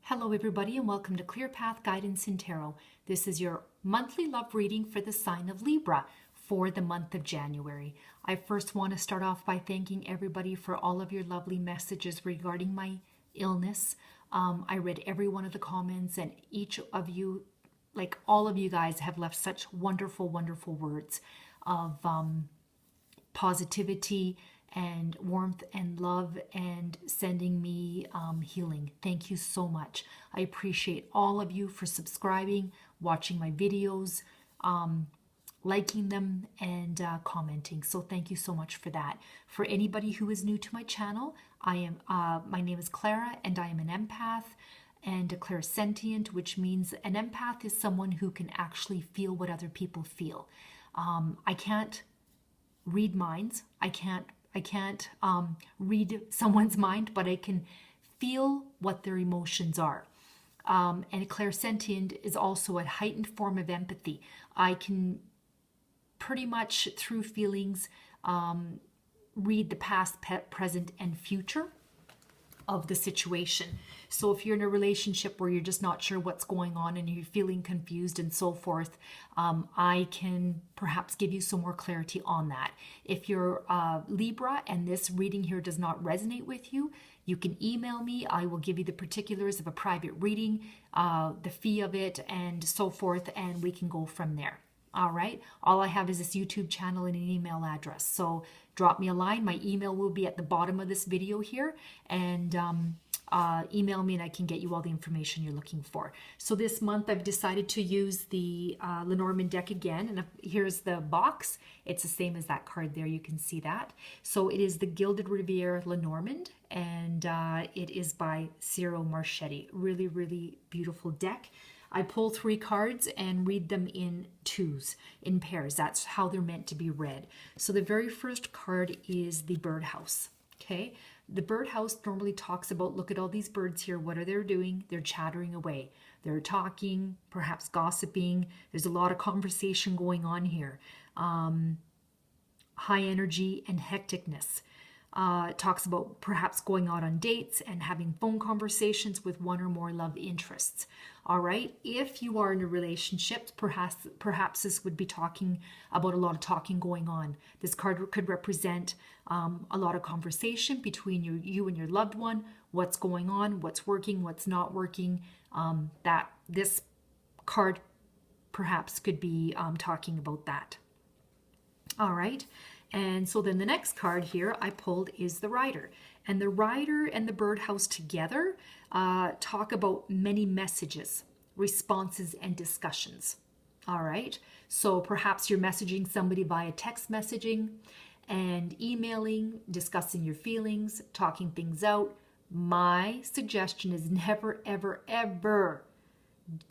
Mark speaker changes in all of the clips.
Speaker 1: Hello everybody and welcome to Clear Path Guidance in Tarot. This is your monthly love reading for the sign of Libra for the month of January. I first want to start off by thanking everybody for all of your lovely messages regarding my illness. I read every one of the comments and each of you, like all of you guys, have left such wonderful, wonderful words of positivity and warmth and love and sending me healing. Thank you so much. I appreciate all of you for subscribing, watching my videos, liking them, and commenting. So thank you so much for that. For anybody who is new to my channel, my name is Clara and I am an empath and a clairsentient, which means an empath is someone who can actually feel what other people feel. I can't read minds. I can't read someone's mind, but I can feel what their emotions are. And a clairsentient is also a heightened form of empathy. I can pretty much, through feelings, read the past, present, and future of the situation. So if you're in a relationship where you're just not sure what's going on and you're feeling confused and so forth, I can perhaps give you some more clarity on that. If you're Libra and this reading here does not resonate with you, you can email me. I will give you the particulars of a private reading, the fee of it, and so forth, and we can go from there. All right. All I have is this YouTube channel and an email address. So drop me a line. My email will be at the bottom of this video here, and email me and I can get you all the information you're looking for. So this month I've decided to use the Lenormand deck again, and here's the box. It's the same as that card there. You can see that. So it is the Gilded Riviere Lenormand, and it is by Ciro Marchetti. Really, really beautiful deck. I pull 3 cards and read them in twos, in pairs. That's how they're meant to be read. So the very first card is the birdhouse. Okay, the birdhouse normally talks about, look at all these birds here. What are they doing? They're chattering away. They're talking, perhaps gossiping. There's a lot of conversation going on here. High energy and hecticness. It talks about perhaps going out on dates and having phone conversations with one or more love interests. All right. If you are in a relationship, perhaps this would be talking about a lot of talking going on. This card could represent a lot of conversation between you and your loved one. What's going on? What's working? What's not working? That this card perhaps could be talking about that. All right. And so then the next card here I pulled is the Rider. And the Rider and the birdhouse together talk about many messages, responses, and discussions. All right. So perhaps you're messaging somebody via text messaging and emailing, discussing your feelings, talking things out. My suggestion is never, ever, ever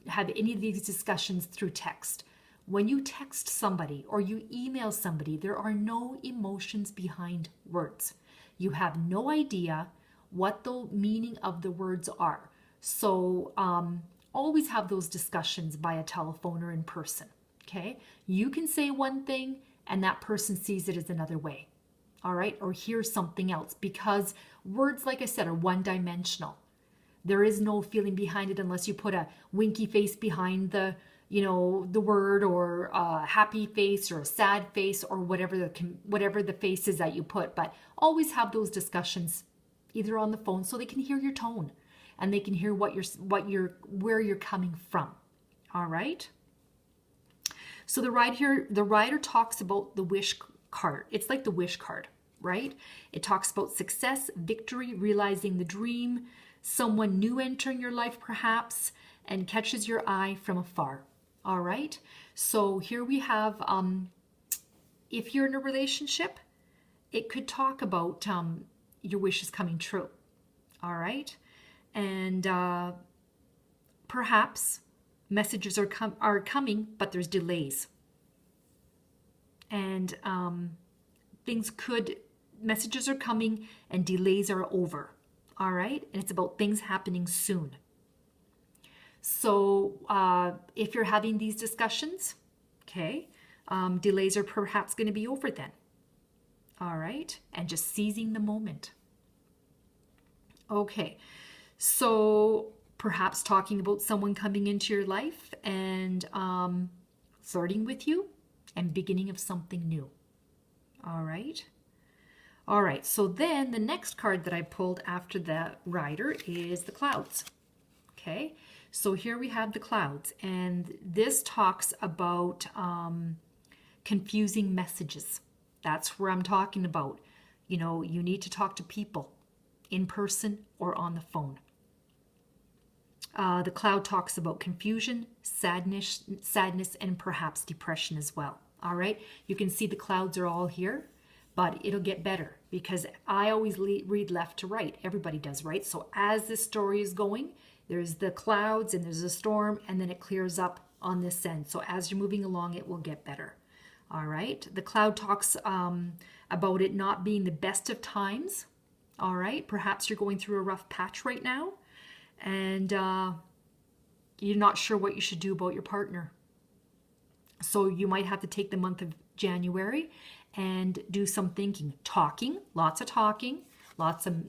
Speaker 1: have any of these discussions through text. When you text somebody or you email somebody, there are no emotions behind words. You have no idea what the meaning of the words are. So always have those discussions via telephone or in person. Okay? You can say one thing and that person sees it as another way. All right? Or hears something else, because words, like I said, are one-dimensional. There is no feeling behind it unless you put a winky face behind the word, or a happy face or a sad face, or whatever the face is that you put. But always have those discussions either on the phone so they can hear your tone and they can hear where you're coming from. All right. So the Rider talks about the wish card. It's like the wish card, right? It talks about success, victory, realizing the dream, someone new entering your life perhaps, and catches your eye from afar. All right. So here we have, if you're in a relationship, it could talk about your wishes coming true. All right. And perhaps messages are coming, but there's delays. And messages are coming and delays are over. All right. And it's about things happening soon. So if you're having these discussions, okay, delays are perhaps going to be over then. All right. And just seizing the moment. Okay. So perhaps talking about someone coming into your life and flirting with you and beginning of something new. All right. All right, so then the next card that I pulled after the rider is the clouds. Okay, so here we have the clouds, and this talks about confusing messages. That's where I'm talking about. You know, you need to talk to people in person or on the phone. The cloud talks about confusion, sadness, and perhaps depression as well. All right, you can see the clouds are all here, but it'll get better because I always read left to right. Everybody does, right? So as this story is going, there's the clouds and there's a storm, and then it clears up on this end. So as you're moving along, it will get better. All right. The cloud talks about it not being the best of times. All right. Perhaps you're going through a rough patch right now, and you're not sure what you should do about your partner. So you might have to take the month of January and do some thinking, talking, lots of talking,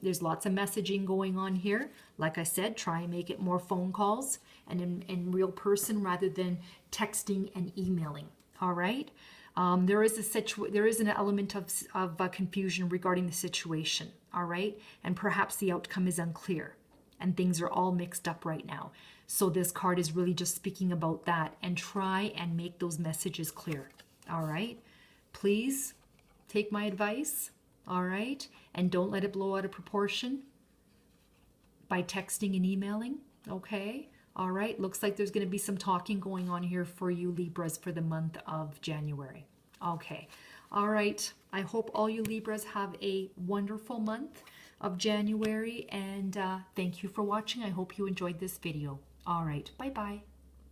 Speaker 1: there's lots of messaging going on here. Like I said, try and make it more phone calls and in real person rather than texting and emailing. All right. There is an element of confusion regarding the situation. All right. And perhaps the outcome is unclear and things are all mixed up right now. So this card is really just speaking about that, and try and make those messages clear. All right. Please take my advice. All right. And don't let it blow out of proportion by texting and emailing. Okay. All right. Looks like there's going to be some talking going on here for you Libras for the month of January. Okay. All right. I hope all you Libras have a wonderful month of January, and thank you for watching. I hope you enjoyed this video. All right. Bye-bye.